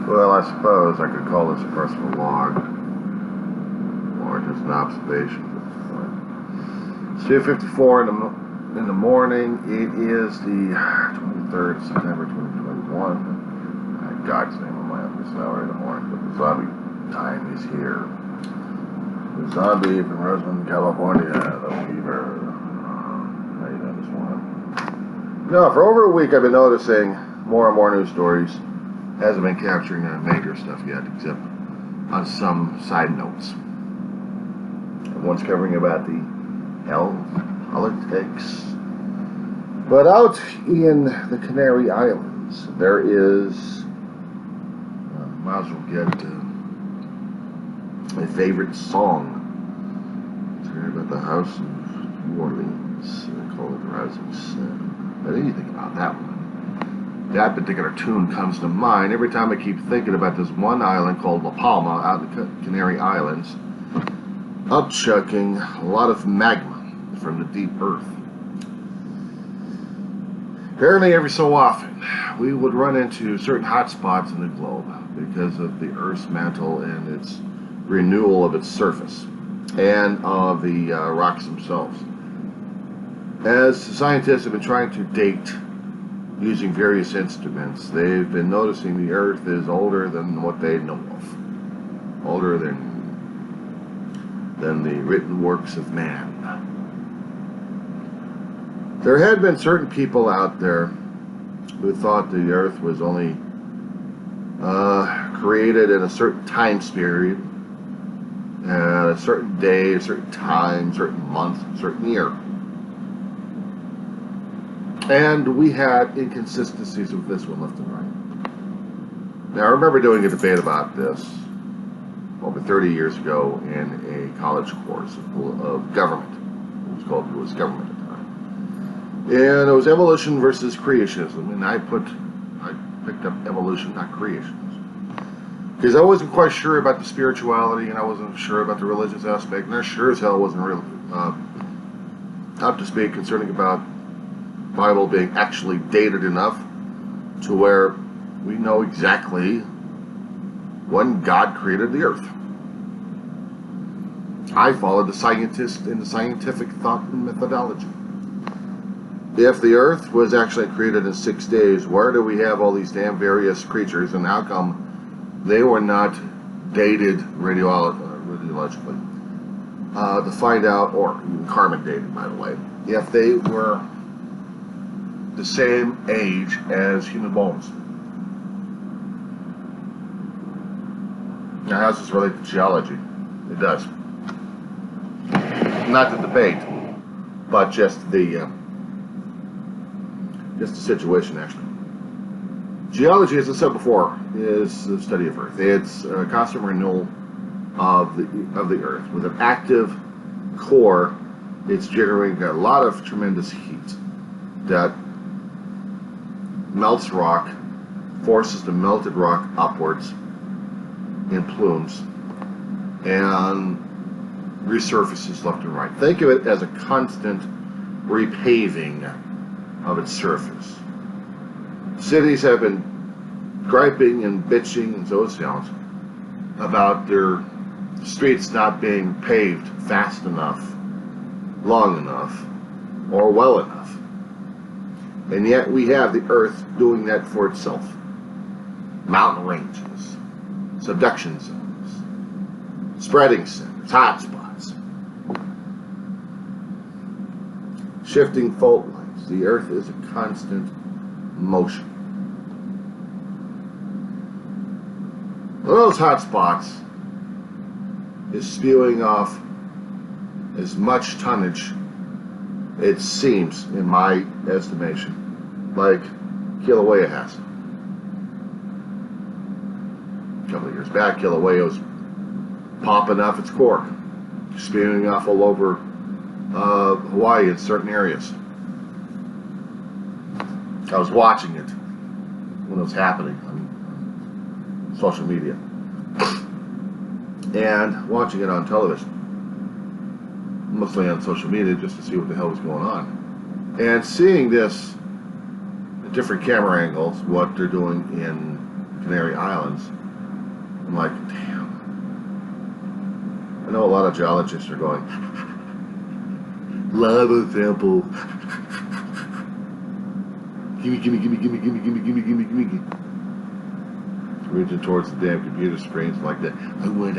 Well, I suppose I could call this a personal log, or just an observation. It's 2:54 in the morning. It is the 23rd of September 2021. God's name, I'm up this hour in the morning, but the zombie time is here. The zombie from Roseland, California, the fever. How you doing this morning? No, for over a week I've been noticing more and more news stories. Hasn't been capturing the major stuff yet, except on some side notes. One's covering about the politics. But out in the Canary Islands, there is, might as well get my favorite song. It's here about the House of New Orleans. They call it the Rising Sun. But anything about that one? That particular tune comes to mind every time I keep thinking about this one island called La Palma out in the Canary Islands, upchucking a lot of magma from the deep earth. Apparently every so often we would run into certain hot spots in the globe because of the Earth's mantle and its renewal of its surface and of the rocks themselves. As scientists have been trying to date using various instruments, they've been noticing the Earth is older than what they know of, older than the written works of man. There had been certain people out there who thought the Earth was only created in a certain time period, at a certain day, a certain time, certain month, certain year. And we had inconsistencies with this one left and right. Now I remember doing a debate about this over 30 years ago in a college course of government. It was called U.S. government at the time. And it was evolution versus creationism, and I picked up evolution, not creationism. Because I wasn't quite sure about the spirituality, and I wasn't sure about the religious aspect, and I sure as hell wasn't really up to speed concerning about Bible being actually dated enough to where we know exactly when God created the earth. I followed the scientist in the scientific thought and methodology. If the earth was actually created in 6 days, where do we have all these damn various creatures, and how come they were not dated radiologically to find out, or even carbon dated, by the way, if they were the same age as human bones? Now, how does this relate to geology? It does. Not the debate, but just the situation, actually. Geology, as I said before, is the study of Earth. It's a constant renewal of the Earth. With an active core, it's generating a lot of tremendous heat that melts rock, forces the melted rock upwards in plumes, and resurfaces left and right. Think of it as a constant repaving of its surface. Cities have been griping and bitching, and so it sounds, about their streets not being paved fast enough, long enough, or well enough. And yet we have the earth doing that for itself. Mountain ranges, subduction zones, spreading centers, hot spots, shifting fault lines. The earth is a constant motion. One of those hot spots is spewing off as much tonnage, it seems, in my estimation, like Kilauea has. A couple of years back, Kilauea was popping off its cork, spewing off all over Hawaii in certain areas. I was watching it when it was happening on social media and watching it on television, mostly on social media, just to see what the hell was going on, and seeing this at different camera angles, what they're doing in Canary Islands, I'm like, damn. I know a lot of geologists are going, lava sample. Gimme, gimme, gimme, gimme, gimme, gimme, gimme, gimme, gimme. Reaching towards the damn computer screens like that. I want.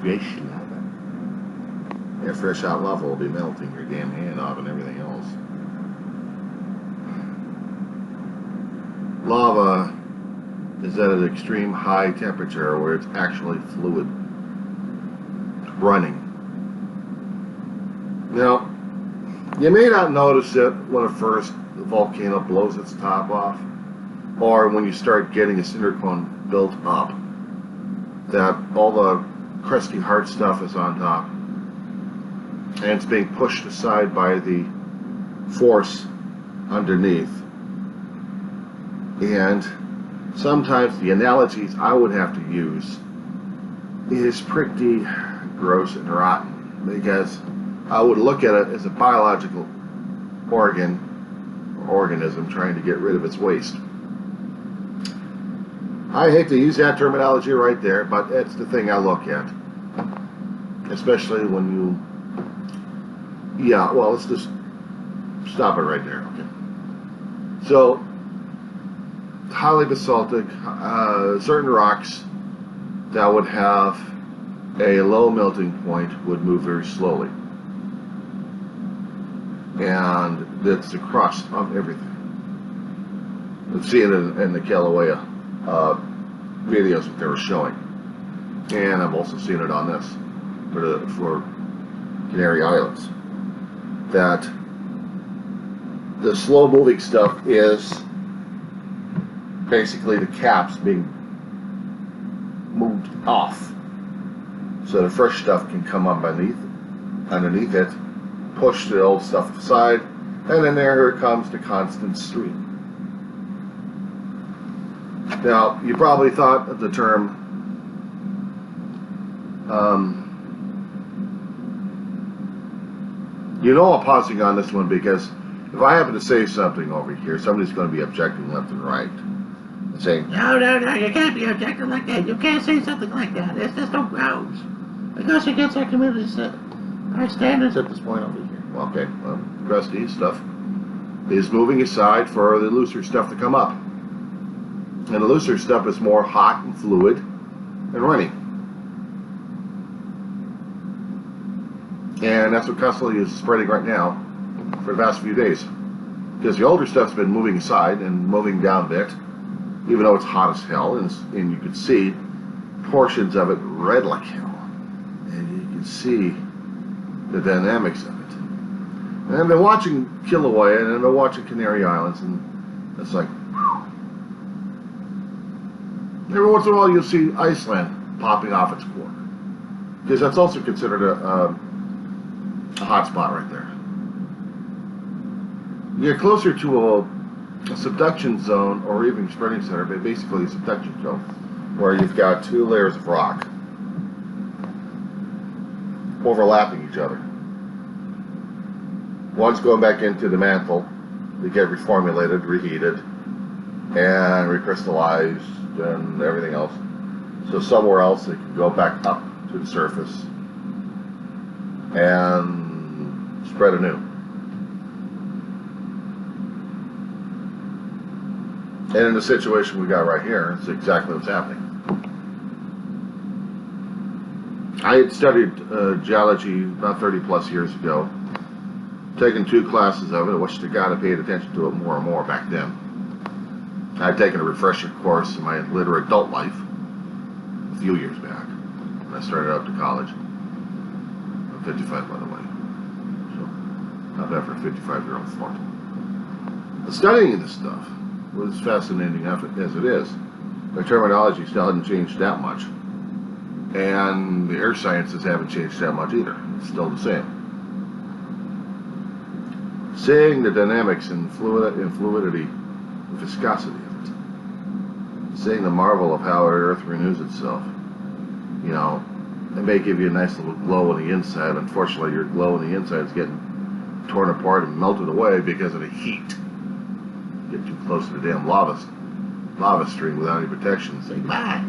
Fresh lava. Yeah, fresh out lava will be melting your damn hand off and everything else. Lava is at an extreme high temperature where it's actually fluid running. Now, you may not notice it when the volcano blows its top off, or when you start getting a cinder cone built up, that all the crusty hard stuff is on top, and it's being pushed aside by the force underneath. And sometimes the analogies I would have to use is pretty gross and rotten, because I would look at it as a biological organism trying to get rid of its waste. I hate to use that terminology right there, but it's the thing I look at. Especially when you... Yeah, well, let's just stop it right there, okay? So, highly basaltic, certain rocks that would have a low melting point would move very slowly. And that's the crust of everything. You'll see it in the Kilauea videos that they were showing. And I've also seen it on this for Canary Islands. That the slow moving stuff is basically the caps being moved off, so the fresh stuff can come up underneath it, push the old stuff aside, and then there comes the constant stream. Now, you probably thought of the term you know, I'm pausing on this one because if I happen to say something over here, somebody's going to be objecting left and right. Saying, no, you can't be objecting like that. You can't say something like that. There's just no grounds. It goes against our community, our standards at this point over here. Well, okay, well, crusty stuff is moving aside for the looser stuff to come up. And the looser stuff is more hot and fluid and running. And that's what constantly is spreading right now for the past few days. Because the older stuff's been moving aside and moving down a bit, even though it's hot as hell, and you can see portions of it red like hell. And you can see the dynamics of it. And I've been watching Kilauea, and I've been watching Canary Islands, and it's like, whew. Every once in a while you'll see Iceland popping off its core. Because that's also considered a hot spot right there. You get closer to a subduction zone, or even spreading center, but basically a subduction zone, where you've got two layers of rock overlapping each other. One's going back into the mantle to get reformulated, reheated, and recrystallized, and everything else. So somewhere else it can go back up to the surface and spread anew. And in the situation we got right here, it's exactly what's happening. I had studied geology about 30 plus years ago, taken 2 classes of it, which to God I paid attention to it more and more back then. I had taken a refresher course in my later adult life a few years back when I started out to college. I'm 55, by the way, so not bad for a 55-year-old fart. But studying this stuff was fascinating enough as it is. The terminology still hadn't changed that much, and the earth sciences haven't changed that much either. It's still the same. Seeing the dynamics and fluidity, the viscosity of it, seeing the marvel of how Earth renews itself. You know, it may give you a nice little glow on the inside. Unfortunately, your glow on the inside is getting torn apart and melted away because of the heat. Get too close to the damn lava stream without any protection, say bye.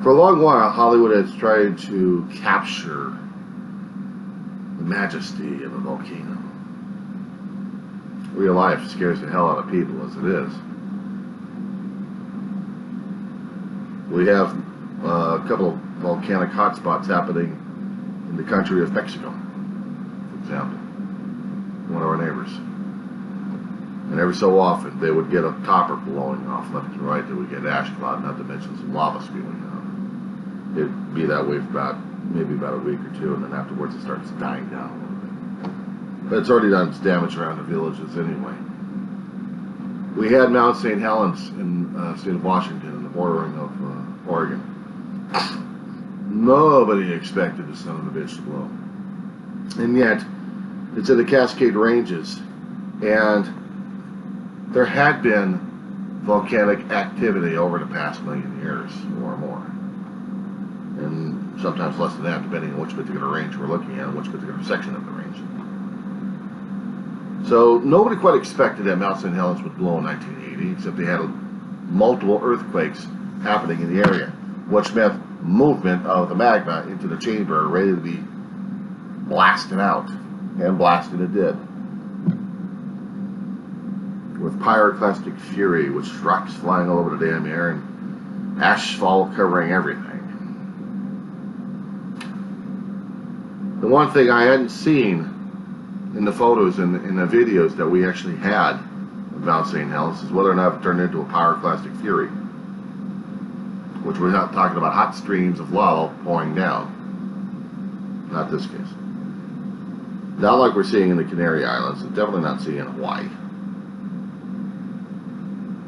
For a long while, Hollywood has tried to capture the majesty of a volcano. Real life scares the hell out of people as it is. We have a couple of volcanic hotspots happening in the country of Mexico, for example, one of our neighbors. And every so often they would get a topper blowing off left and right. They would get ash cloud, not to mention some lava spewing out. It'd be that way for maybe about a week or two, and then afterwards it starts dying down a little bit. But it's already done its damage around the villages anyway. We had Mount St. Helens in the state of Washington, in the bordering of Oregon. Nobody expected the son of a bitch to blow. And yet, it's in the Cascade Ranges, and there had been volcanic activity over the past million years or more. And sometimes less than that, depending on which particular range we're looking at and which particular section of the range. So nobody quite expected that Mount St. Helens would blow in 1980, except they had multiple earthquakes happening in the area, which meant movement of the magma into the chamber ready to be blasted out. And blasted it did. With pyroclastic fury, with rocks flying all over the damn air and asphalt covering everything. The one thing I hadn't seen in the photos and in the videos that we actually had of Mount St. Helens is whether or not it turned into a pyroclastic fury, which we're not talking about hot streams of lava pouring down. Not this case. Not like we're seeing in the Canary Islands, and definitely not seeing in Hawaii.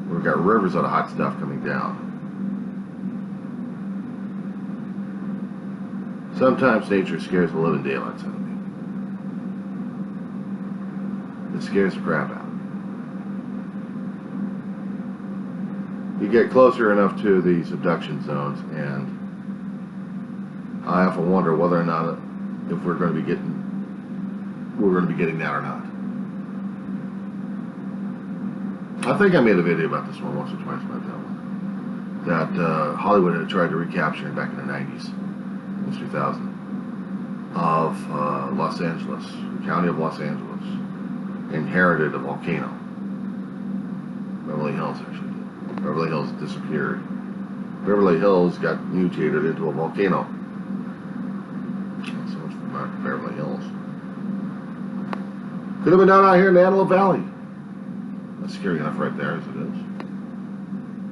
We've got rivers of the hot stuff coming down. Sometimes nature scares the living daylights out of me. It scares the crap out of me. You get closer enough to the subduction zones, and I often wonder whether or not if we're going to be getting that or not. I think I made a video about this one once or twice about that one. That Hollywood had tried to recapture back in the 90s, almost 2000, of Los Angeles, the county of Los Angeles, inherited a volcano. Beverly Hills actually did. Beverly Hills disappeared. Beverly Hills got mutated into a volcano. Not so much for Beverly Hills. Could have been down out here in the Antelope Valley. That's scary enough right there as it is.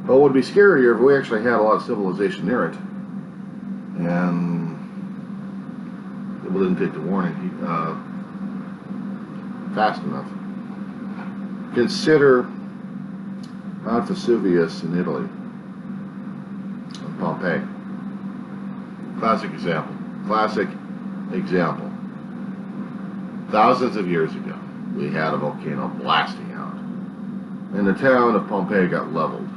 But it would be scarier if we actually had a lot of civilization near it. And people didn't take the warning fast enough. Consider Mount Vesuvius in Italy, and Pompeii. Classic example. Classic example. Thousands of years ago, we had a volcano blasting out, and the town of Pompeii got leveled,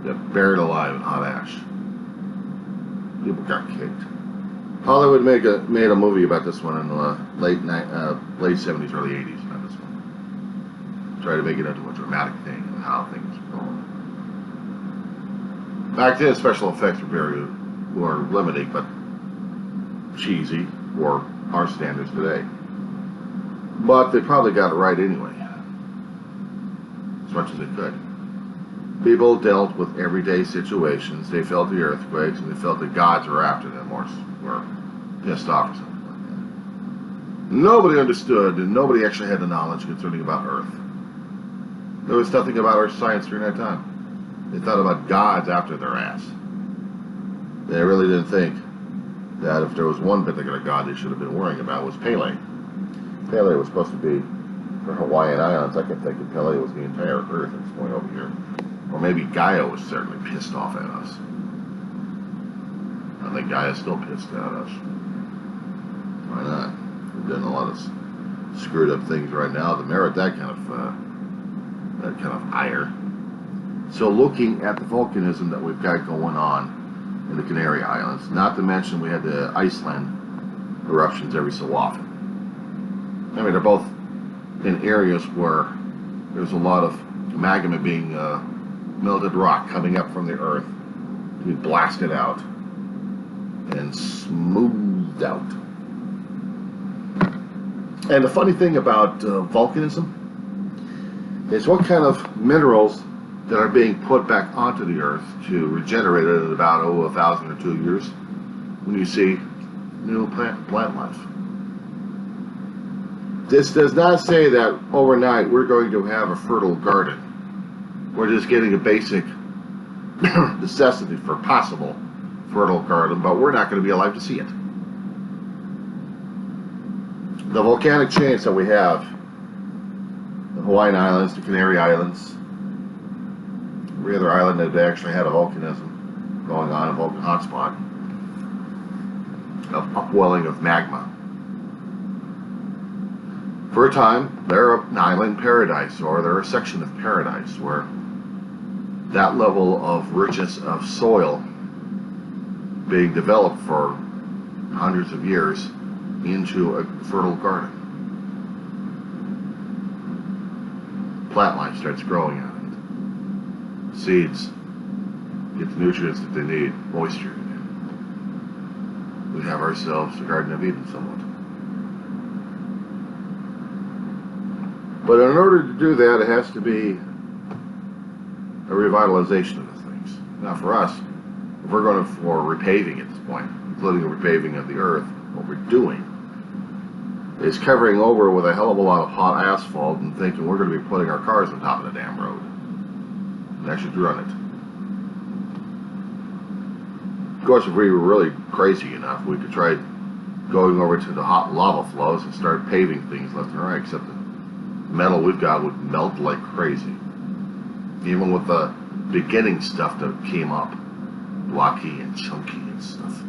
got buried alive in hot ash. People got kicked. Hollywood made a movie about this one in the late 70s, early 80s. About this one, tried to make it into a dramatic thing and how things were going. Back then, special effects were limited, but cheesy for our standards today. But they probably got it right anyway, as much as they could. People dealt with everyday situations. They felt the earthquakes, and they felt the gods were after them, or were pissed off or something like that. Nobody understood, and nobody actually had the knowledge concerning about Earth. There was nothing about Earth science during that time. They thought about gods after their ass. They really didn't think that if there was one particular god they should have been worrying about was Pele. Pele was supposed to be for Hawaiian Islands. I kept thinking Pele was the entire Earth at this point over here. Or maybe Gaia was certainly pissed off at us. I think Gaia's still pissed at us. Why not? We're doing a lot of screwed up things right now to merit that kind of ire. So looking at the volcanism that we've got going on in the Canary Islands, not to mention we had the Iceland eruptions every so often. I mean, they're both in areas where there's a lot of magma being melted rock coming up from the earth to be blasted out and smoothed out. And the funny thing about volcanism is what kind of minerals that are being put back onto the earth to regenerate it in about 1,000 or 2 years when you see new plant life. This does not say that overnight we're going to have a fertile garden. We're just getting a basic necessity for possible fertile garden, but we're not going to be alive to see it. The volcanic chains that we have, the Hawaiian Islands, the Canary Islands, every other island that actually had a volcanism going on, a volcan hotspot, of upwelling of magma. For a time, they're an island paradise, or they're a section of paradise where that level of richness of soil being developed for hundreds of years into a fertile garden. Plant life starts growing on it. Seeds get the nutrients that they need, moisture. We have ourselves a Garden of Eden somewhat. But in order to do that, it has to be a revitalization of the things. Now for us, if we're going for repaving at this point, including a repaving of the earth, what we're doing is covering over with a hell of a lot of hot asphalt and thinking we're going to be putting our cars on top of the damn road and actually run it. Of course, if we were really crazy enough, we could try going over to the hot lava flows and start paving things left and right, except the metal we've got would melt like crazy. Even with the beginning stuff that came up, blocky and chunky and stuff.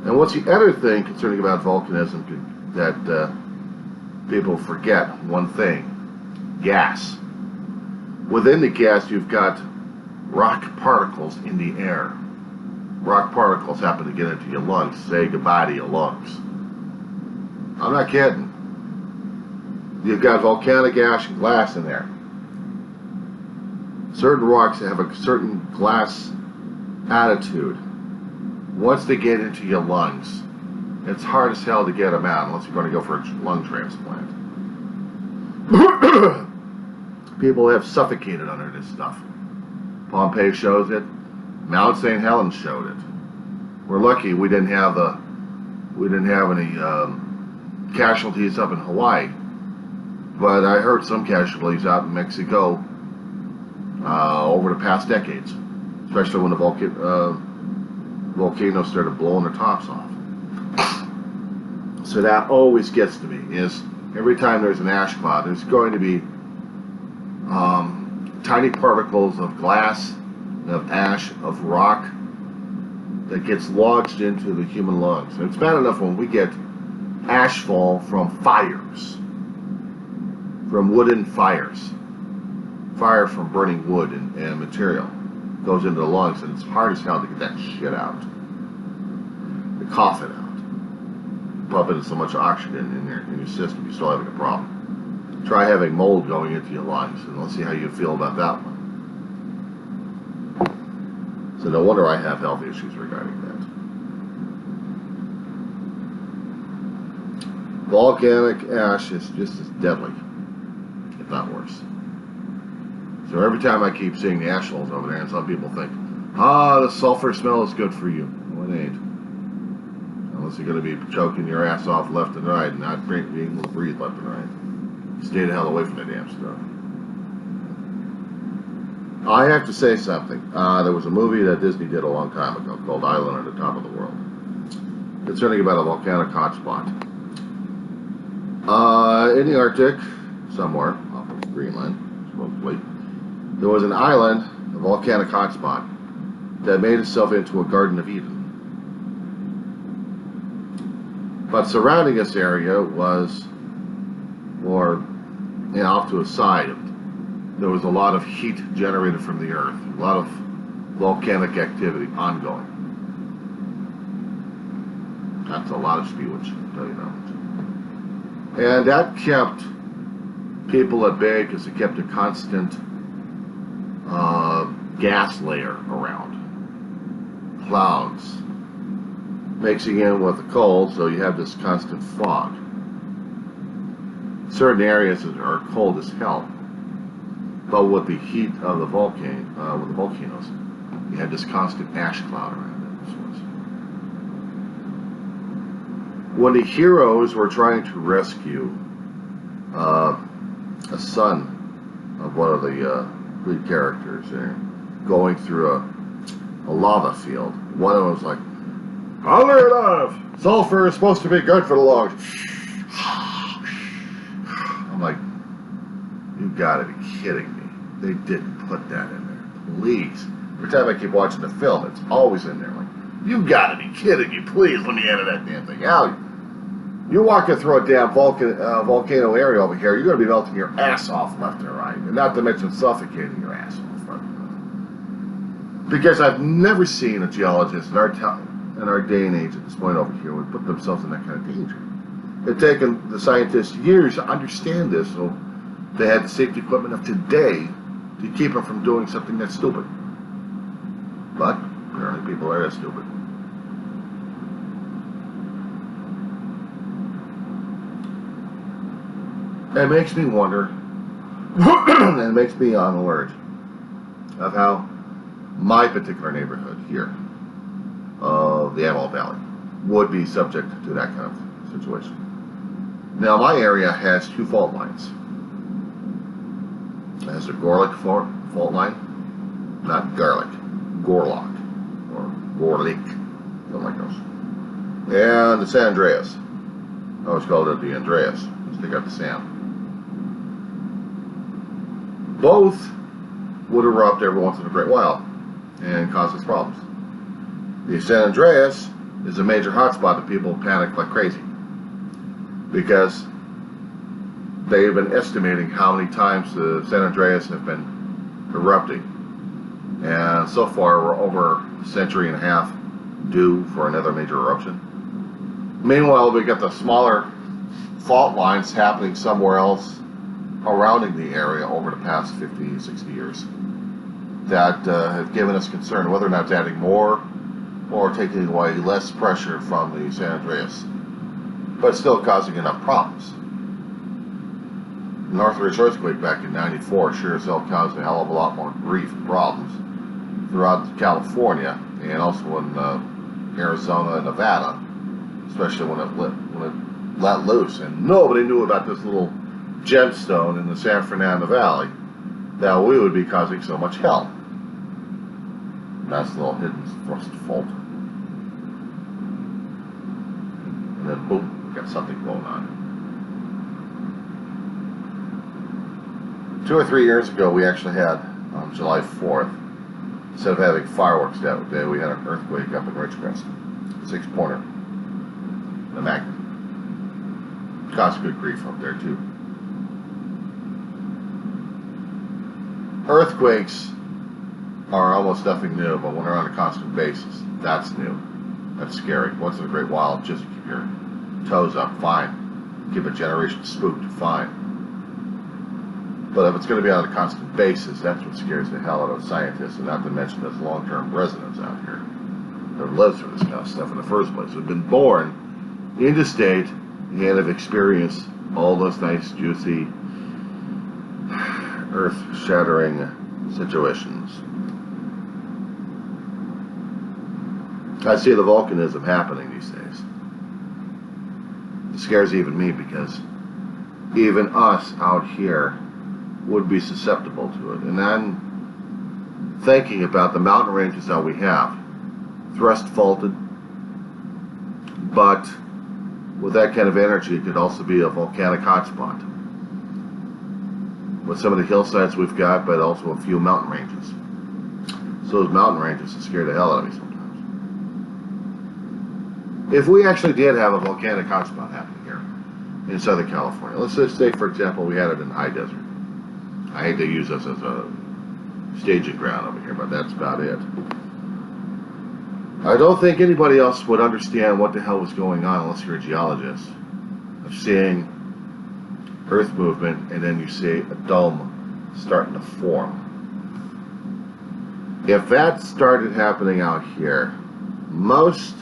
And what's the other thing concerning about volcanism that people forget? One thing: gas. Within the gas, you've got rock particles in the air. Rock particles happen to get into your lungs. Say goodbye to your lungs. I'm not kidding. You've got volcanic ash and glass in there. Certain rocks have a certain glass attitude. Once they get into your lungs, it's hard as hell to get them out unless you're going to go for a lung transplant. People have suffocated under this stuff. Pompeii shows it. Mount St. Helens showed it. We're lucky we didn't have any casualties up in Hawaii, but I heard some casualties out in Mexico over the past decades, especially when the volcanoes started blowing their tops off. So that always gets to me, is every time there's an ash cloud, there's going to be tiny particles of glass, of ash, of rock that gets lodged into the human lungs. And it's bad enough when we get ashfall from fires, from wooden fires. Fire from burning wood and material goes into the lungs, and it's hard as hell to get that shit out. To cough it out. Pump in so much oxygen in your system, you're still having a problem. Try having mold going into your lungs, and let's see how you feel about that one. So no wonder I have health issues regarding that. Volcanic ash is just as deadly, if not worse. So every time I keep seeing the ash holes over there, and some people think, the sulfur smell is good for you. Well, it ain't. Unless you're going to be choking your ass off left and right and not being able to breathe left and right. Stay the hell away from the damn stuff. I have to say something. There was a movie that Disney did a long time ago called Island at the Top of the World, concerning about a volcanic hotspot. In the Arctic, somewhere, off of Greenland, supposedly, there was an island, a volcanic hotspot, that made itself into a Garden of Eden. But surrounding this area was more off to a side of it. There was a lot of heat generated from the earth, a lot of volcanic activity ongoing. That's a lot of spewage, I'll tell you that. And that kept people at bay because it kept a constant gas layer around. Clouds mixing in with the cold, so you have this constant fog. Certain areas are cold as hell, but with the heat of the volcanoes, you had this constant ash cloud around it. When the heroes were trying to rescue a son of one of the lead characters, going through a lava field, one of them was like, "I'll leave it off. Sulfur is supposed to be good for the lungs." I'm like, you gotta be kidding me. They didn't put that in there. Please. Every time I keep watching the film, it's always in there. Like, you gotta be kidding me. Please let me edit that damn thing out. You're walking through a damn volcano area over here, you're gonna be melting your ass off left and right. And not to mention suffocating your ass off. Because I've never seen a geologist in our day and age at this point over here would put themselves in that kind of danger. It's taken the scientists years to understand this, so they had the safety equipment of today to keep them from doing something that's stupid. But apparently people are that stupid. It makes me wonder, and it makes me on alert of how my particular neighborhood here of the Antelope Valley would be subject to that kind of situation. Now, my area has two fault lines. It has a Gorlick fault line, not garlic, Gorlock, or Gorlick, something like those. And the San Andreas. I always called it the Andreas, because they got the sand. Both would erupt every once in a great while and cause us problems. The San Andreas is a major hotspot that people panic like crazy because they've been estimating how many times the San Andreas have been erupting, and so far we're over a century and a half due for another major eruption. Meanwhile, we got the smaller fault lines happening somewhere else surrounding the area over the past 50, 60 years that have given us concern whether or not it's adding more or taking away less pressure from the San Andreas, but still causing enough problems. The Northridge earthquake back in '94 sure as hell caused a hell of a lot more grief and problems throughout California and also in Arizona and Nevada, especially when it let loose, and nobody knew about this little gemstone in the San Fernando Valley that we would be causing so much hell. That's a little hidden thrust fault. And then boom, we got something going on. 2 or 3 years ago, we actually had, on July 4th, instead of having fireworks that day, we had an earthquake up in Ridgecrest, 6-pointer, the magnet. Caused good grief up there too. Earthquakes are almost nothing new, but when they're on a constant basis, that's new. That's scary. Once in a great while, just keep your toes up, fine. Keep a generation spooked, fine. But if it's going to be on a constant basis, that's what scares the hell out of scientists, and not to mention those long-term residents out here that have lived through this kind of stuff in the first place, who've been born in the state and have experienced all those nice, juicy, earth-shattering situations. I see the volcanism happening these days. It scares even me because even us out here would be susceptible to it. And I'm thinking about the mountain ranges that we have, thrust faulted, but with that kind of energy it could also be a volcanic hotspot. With some of the hillsides we've got, but also a few mountain ranges. So those mountain ranges scare the hell out of me sometimes. If we actually did have a volcanic hotspot happening here in Southern California, let's just say, for example, we had it in the high desert. I hate to use this as a staging ground over here, but that's about it. I don't think anybody else would understand what the hell was going on unless you're a geologist. Of seeing Earth movement, and then you see a dome starting to form. If that started happening out here, most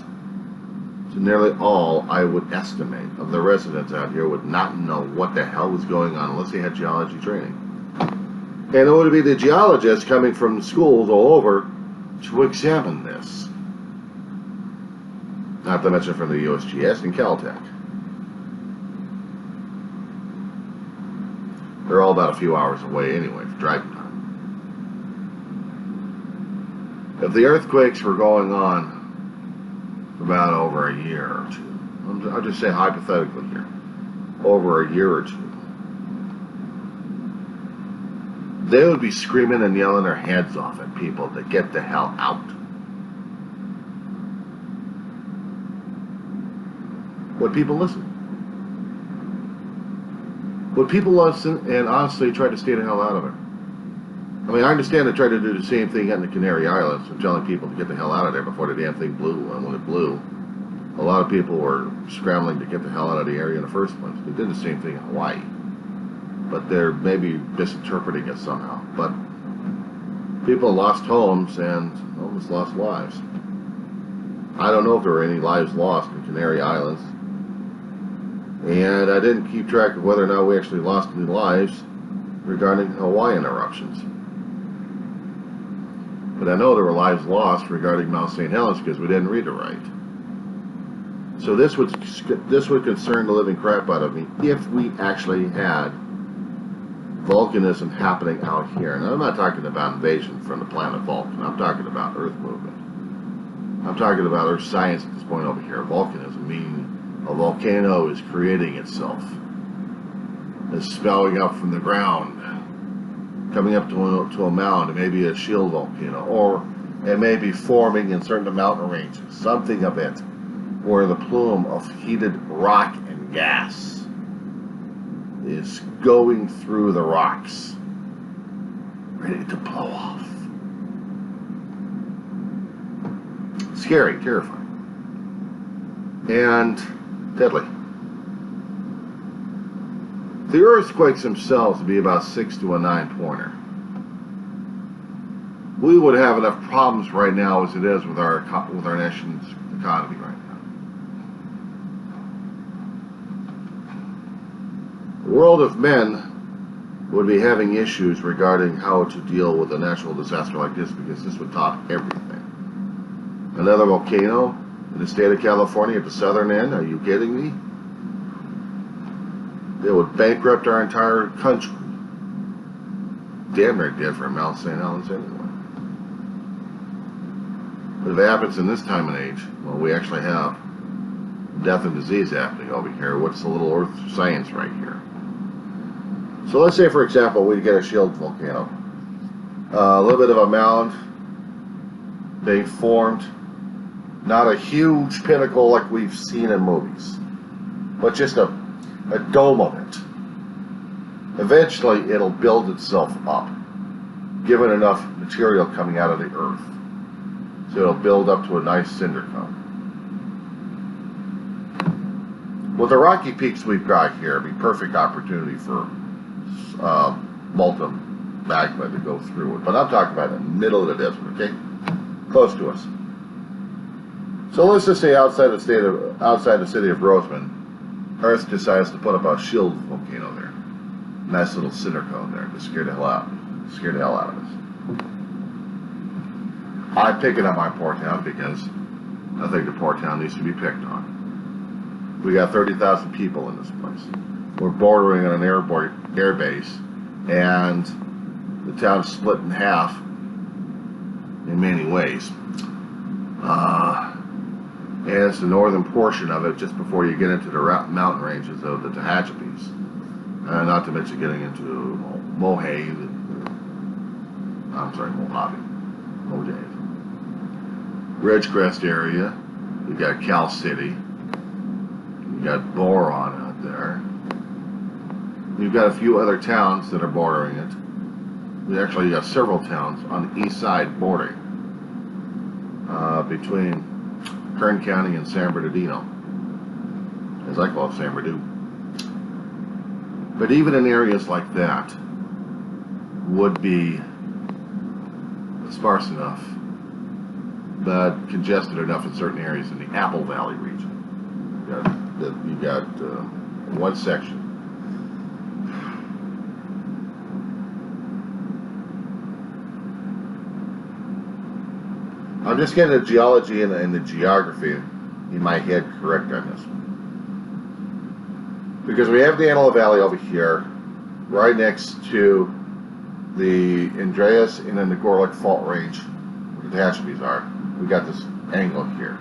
to nearly all, I would estimate, of the residents out here would not know what the hell was going on unless they had geology training. And it would be the geologists coming from schools all over to examine this. Not to mention from the USGS and Caltech. They're all about a few hours away anyway for driving time. If the earthquakes were going on for about over a year or two, I'll just say hypothetically here, over a year or two, they would be screaming and yelling their heads off at people to get the hell out. Would people listen? Would people listen and honestly try to stay the hell out of it? I mean, I understand they tried to do the same thing in the Canary Islands and telling people to get the hell out of there before the damn thing blew. And when it blew, a lot of people were scrambling to get the hell out of the area in the first place. They did the same thing in Hawaii. But they're maybe misinterpreting it somehow. But people lost homes and almost lost lives. I don't know if there were any lives lost in the Canary Islands. And I didn't keep track of whether or not we actually lost any lives regarding Hawaiian eruptions. But I know there were lives lost regarding Mount St. Helens because we didn't read it right. So this would concern the living crap out of me if we actually had volcanism happening out here. And I'm not talking about invasion from the planet Vulcan. I'm talking about Earth movement. I'm talking about Earth science at this point over here. Volcanism, meaning a volcano is creating itself. It's spouting up from the ground, coming up to a mound. It may be a shield volcano, or it may be forming in certain mountain ranges, something of it, where the plume of heated rock and gas is going through the rocks, ready to blow off. Scary, terrifying, and deadly. The earthquakes themselves would be about 6 to a 9 pointer. We would have enough problems right now as it is with our nation's economy right now. The world of men would be having issues regarding how to deal with a natural disaster like this, because this would top everything. Another volcano in the state of California at the southern end? Are you kidding me? It would bankrupt our entire country. Damn near dead for Mount St. Helens anyway. But if it happens in this time and age, well, we actually have death and disease happening over here. What's the little earth science right here? So let's say, for example, we get a shield volcano. A little bit of a mound being formed. Not a huge pinnacle like we've seen in movies, but just a dome of it. Eventually, it'll build itself up, given enough material coming out of the earth. So it'll build up to a nice cinder cone. With the rocky peaks we've got here, it'd be perfect opportunity for molten magma to go through it. But I'm talking about in the middle of the desert, okay? Close to us. So let's just say outside the city of Roseman, Earth decides to put up a shield volcano there. Nice little cinder cone there to scare the hell out of us. I'm picking on my poor town because I think the poor town needs to be picked on. We got 30,000 people in this place. We're bordering on an air base, and the town's split in half in many ways. And it's the northern portion of it, just before you get into the mountain ranges of the Tehachapis. Not to mention getting into Mojave. Ridgecrest area. You got Cal City. You got Boron out there. You've got a few other towns that are bordering it. You got several towns on the east side bordering between Kern County and San Bernardino, as I call it, San Bernardino. But even in areas like that, would be sparse enough, but congested enough in certain areas in the Apple Valley region. You got one section. I'm just getting the geology and the geography in my head correct on this one. Because we have the Antelope Valley over here, right next to the Andreas and then the Gorlick Fault Range, where the catastrophes are. We got this angle here.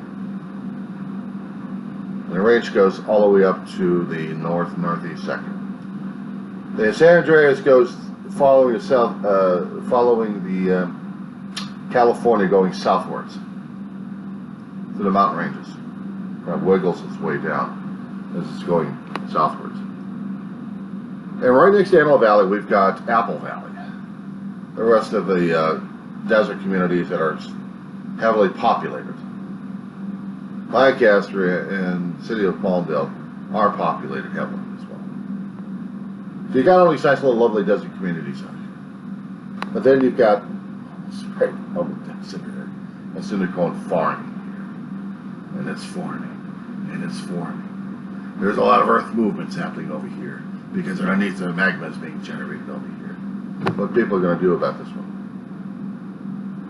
And the range goes all the way up to the northeast sector. The San Andreas goes following the south, California, going southwards to the mountain ranges. Kind of wiggles its way down as it's going southwards. And right next to Antelope Valley, we've got Apple Valley. The rest of the desert communities that are heavily populated. Lancaster and the city of Palmdale are populated heavily as well. So you got all these nice little lovely desert communities out here. But then you've got straight over the desert. As soon as they're going farming here. And it's forming. And it's forming. There's a lot of earth movements happening over here because underneath the magma is being generated over here. What people are going to do about this one?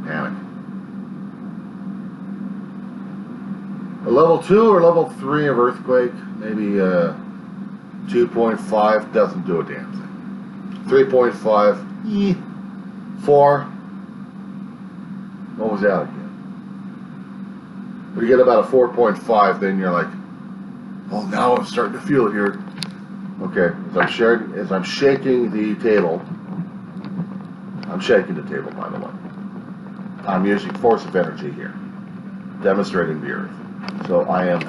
Panic. A level 2 or level 3 of earthquake, maybe 2.5 doesn't do a damn thing. 3.5, 4. What was that again? When you get about a 4.5, then you're like, oh, now I'm starting to feel it here. Okay, as I'm shaking the table. I'm shaking the table, by the way. I'm using force of energy here, demonstrating the earth. So I am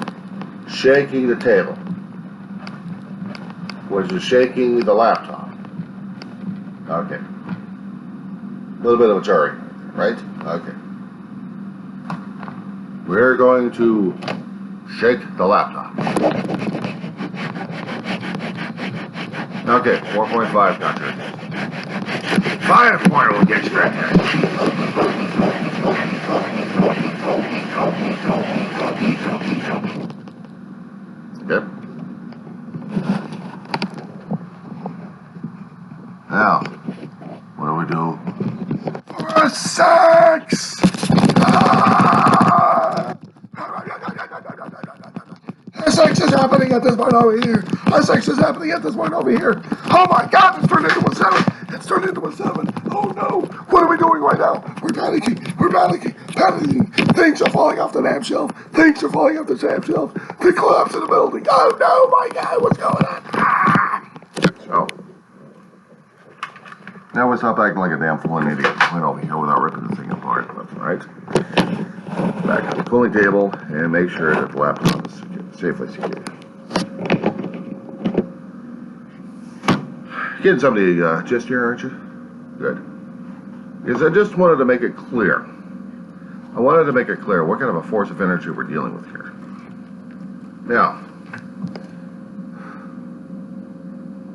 shaking the table, which is shaking the laptop. Okay. A little bit of a jarring, right? Okay. We're going to shake the laptop. Okay, 4.5 contract. 5 point will get you right there. Okay. Now, what do we do? For sex! Sex is happening at this point over here. Sex is happening at this point over here. Oh my God, it's turned into a 7. It's turned into a 7. Oh no, what are we doing right now? We're panicking. We're panicking. Panicking. Things are falling off the damn shelf. Things are falling off the damn shelf. The collapse of the building. Oh no, my God, what's going on? Ah! So, now we stop acting like a damn fool and idiot. Went over here without ripping the thing apart. Alright? Back to the cooling table and make sure that the laptop is safely secured. Getting some of the gist here, aren't you? Good. Because I just wanted to make it clear. I wanted to make it clear what kind of a force of energy we're dealing with here. Now,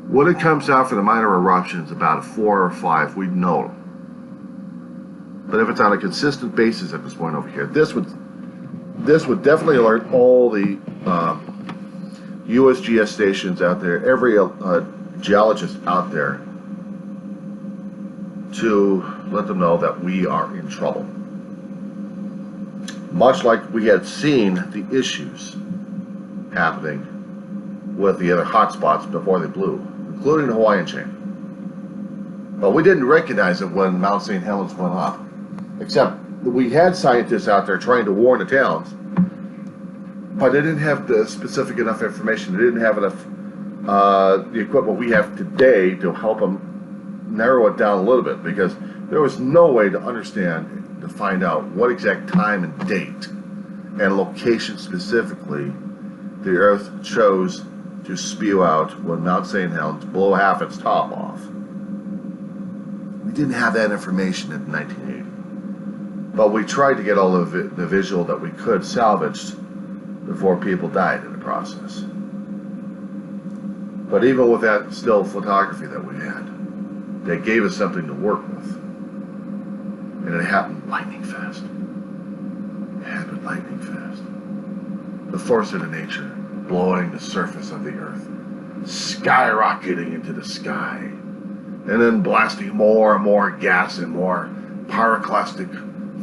when it comes out for the minor eruptions, about a 4 or 5, we know. But if it's on a consistent basis at this point over here, this would definitely alert all the USGS stations out there, every geologist out there, to let them know that we are in trouble. Much like we had seen the issues happening with the other hotspots before they blew, including the Hawaiian chain. But we didn't recognize it when Mount St. Helens went up. Except we had scientists out there trying to warn the towns, but they didn't have the specific enough information. They didn't have enough the equipment we have today to help them narrow it down a little bit, because there was no way to understand, to find out what exact time and date and location specifically the Earth chose to spew out when Mount St. Helens blew half its top off. We didn't have that information in 1980. But we tried to get all of the visual that we could salvaged before people died in the process. But even with that still photography that we had, they gave us something to work with. And it happened lightning fast. It happened lightning fast. The force of the nature blowing the surface of the earth, skyrocketing into the sky, and then blasting more and more gas and more pyroclastic,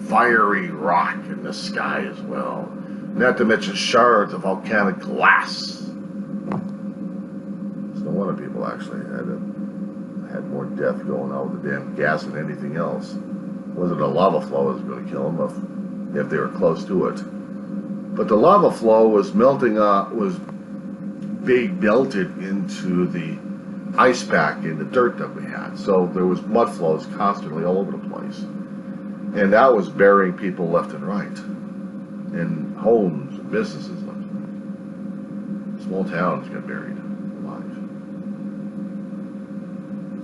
fiery rock in the sky as well. Not to mention shards of volcanic glass. It's no wonder people actually had more death going on with the damn gas than anything else. It wasn't a lava flow that was going to kill them if they were close to it. But the lava flow was melting was being melted into the ice pack in the dirt that we had. So there was mud flows constantly all over the place. And that was burying people left and right. And homes and businesses left and right. Small towns got buried alive.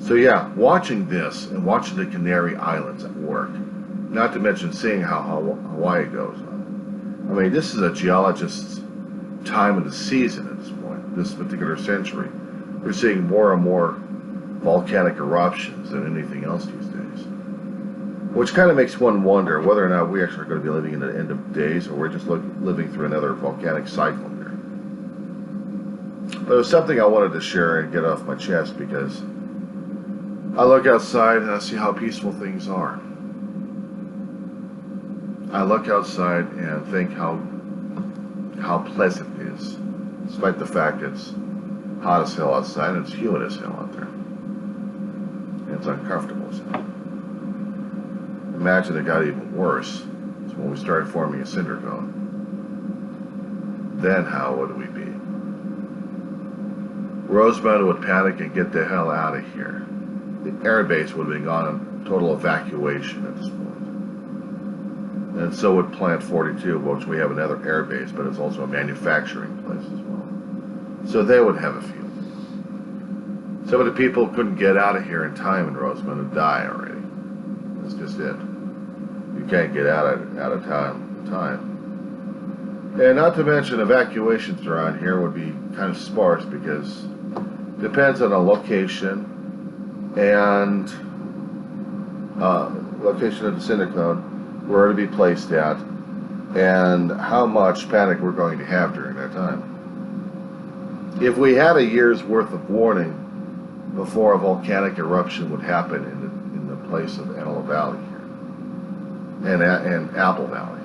So yeah, watching this and watching the Canary Islands at work, not to mention seeing how Hawaii goes on. I mean, this is a geologist's time of the season at this point, this particular century. We're seeing more and more volcanic eruptions than anything else these days. Which kind of makes one wonder whether or not we actually are going to be living in the end of days, or we're just living through another volcanic cycle here. But it was something I wanted to share and get off my chest, because I look outside and I see how peaceful things are. I look outside and think how pleasant it is, despite the fact it's hot as hell outside and it's humid as hell out there. And it's uncomfortable as hell. Imagine it got even worse. It's when we started forming a cinder cone. Then how would we be? Rosemount would panic and get the hell out of here. The air base would have been gone in total evacuation at this point. And so would Plant 42, which we have another air base, but it's also a manufacturing place as well. So they would have a field. Some of the people couldn't get out of here in time in Rosemount and die already. That's just it. You can't get out of town in time. And not to mention evacuations around here would be kind of sparse, because it depends on the location and location of the cinder cone, where to be placed at, and how much panic we're going to have during that time. If we had a year's worth of warning before a volcanic eruption would happen in the place of Antelope Valley here, and Apple Valley,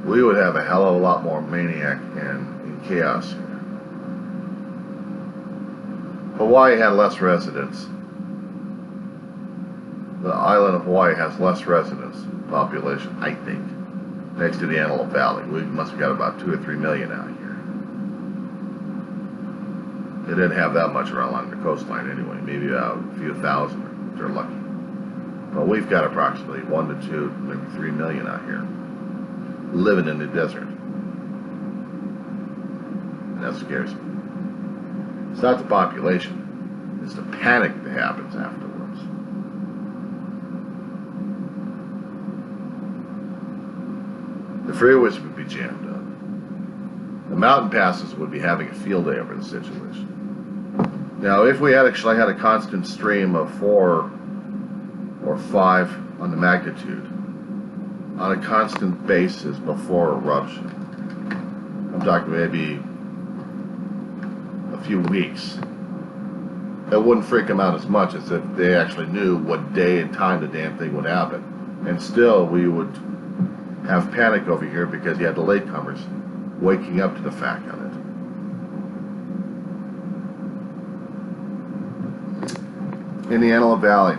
we would have a hell of a lot more maniac and chaos here. Hawaii had less residents. The island of Hawaii has less residents, population, I think, next to the Antelope Valley. We must have got about 2 or 3 million out here. They didn't have that much around along the coastline anyway, maybe a few thousand if they're lucky. But we've got approximately 1 to 2, maybe 3 million out here, living in the desert. And that scares me. It's not the population, it's the panic that happens afterwards. The freeways would be jammed up. The mountain passes would be having a field day over the situation. Now, if we had actually had a constant stream of 4 or 5 on the magnitude, on a constant basis before eruption, I'm talking maybe a few weeks, it wouldn't freak them out as much as if they actually knew what day and time the damn thing would happen. And still, we would have panic over here because you had the latecomers waking up to the fact of it. In the Antelope Valley,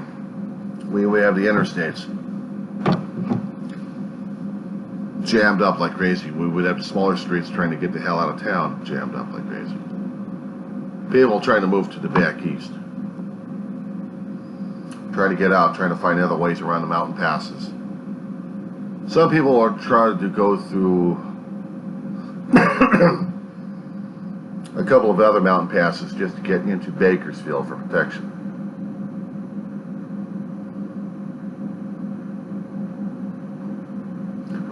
we have the interstates jammed up like crazy. We would have the smaller streets trying to get the hell out of town jammed up like crazy. People trying to move to the back east, trying to get out, trying to find other ways around the mountain passes. Some people are trying to go through a couple of other mountain passes just to get into Bakersfield for protection.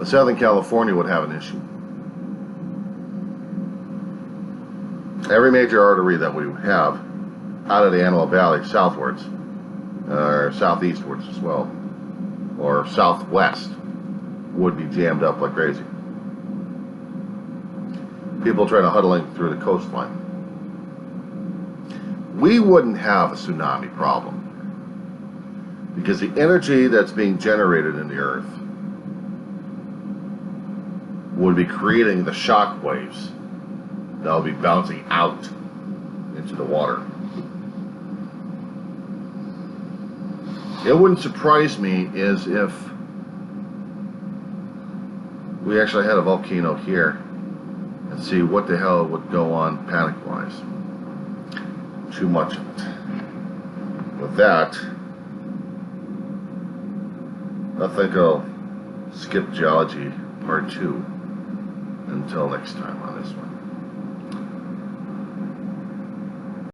Southern California would have an issue. Every major artery that we have out of the Antelope Valley southwards, or southeastwards as well, or southwest, would be jammed up like crazy. People trying to huddle in through the coastline. We wouldn't have a tsunami problem because the energy that's being generated in the earth would be creating the shock waves that will be bouncing out into the water. It wouldn't surprise me is if we actually had a volcano here and see what the hell would go on panic-wise. Too much of it. With that, I think I'll skip Geology Part 2 until next time on this one.